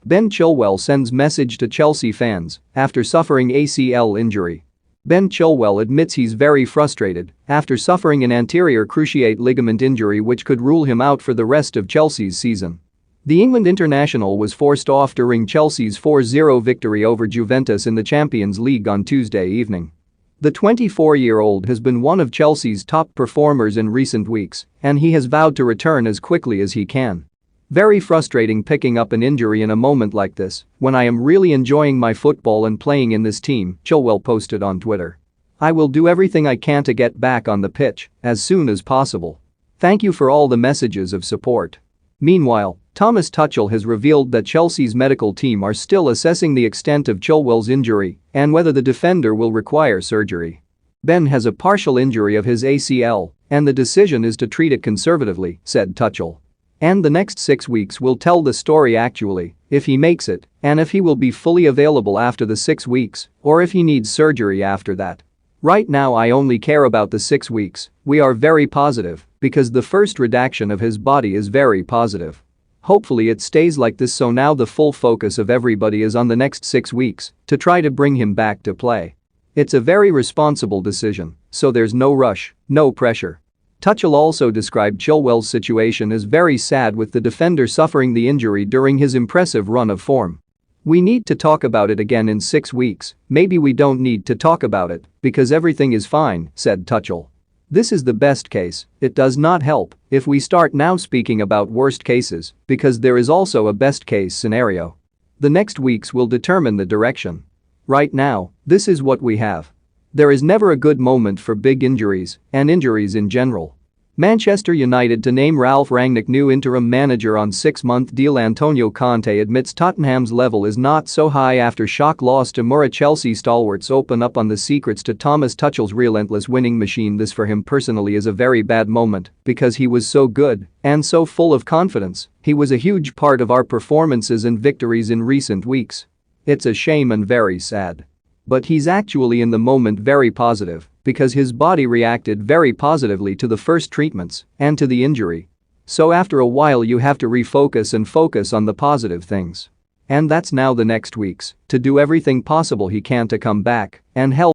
Ben Chilwell sends message to Chelsea fans after suffering ACL injury. Ben Chilwell admits he's very frustrated after suffering an anterior cruciate ligament injury which could rule him out for the rest of Chelsea's season. The England international was forced off during Chelsea's 4-0 victory over Juventus in the Champions League on Tuesday evening. The 24-year-old has been one of Chelsea's top performers in recent weeks, and he has vowed to return as quickly as he can. "Very frustrating picking up an injury in a moment like this, when I am really enjoying my football and playing in this team," Chilwell posted on Twitter. "I will do everything I can to get back on the pitch as soon as possible. Thank you for all the messages of support." Meanwhile, Thomas Tuchel has revealed that Chelsea's medical team are still assessing the extent of Chilwell's injury and whether the defender will require surgery. "Ben has a partial injury of his ACL, and the decision is to treat it conservatively," said Tuchel. "And the next 6 weeks will tell the story actually, if he makes it, and if he will be fully available after the 6 weeks, or if he needs surgery after that. Right now I only care about the 6 weeks, we are very positive, because the first redaction of his body is very positive. Hopefully it stays like this, so now the full focus of everybody is on the next 6 weeks to try to bring him back to play. It's a very responsible decision, so there's no rush, no pressure." Tuchel also described Chilwell's situation as very sad, with the defender suffering the injury during his impressive run of form. "We need to talk about it again in 6 weeks, maybe we don't need to talk about it because everything is fine," said Tuchel. "This is the best case, it does not help if we start now speaking about worst cases because there is also a best case scenario. The next weeks will determine the direction. Right now, this is what we have. There is never a good moment for big injuries and injuries in general." Manchester United to name Ralph Rangnick new interim manager on 6-month deal. Antonio Conte admits Tottenham's level is not so high after shock loss to Mura. Chelsea stalwarts open up on the secrets to Thomas Tuchel's relentless winning machine. "This for him personally is a very bad moment because he was so good and so full of confidence. He was a huge part of our performances and victories in recent weeks. It's a shame and very sad. But he's actually in the moment very positive because his body reacted very positively to the first treatments and to the injury. So after a while you have to refocus and focus on the positive things. And that's now the next weeks to do everything possible he can to come back and help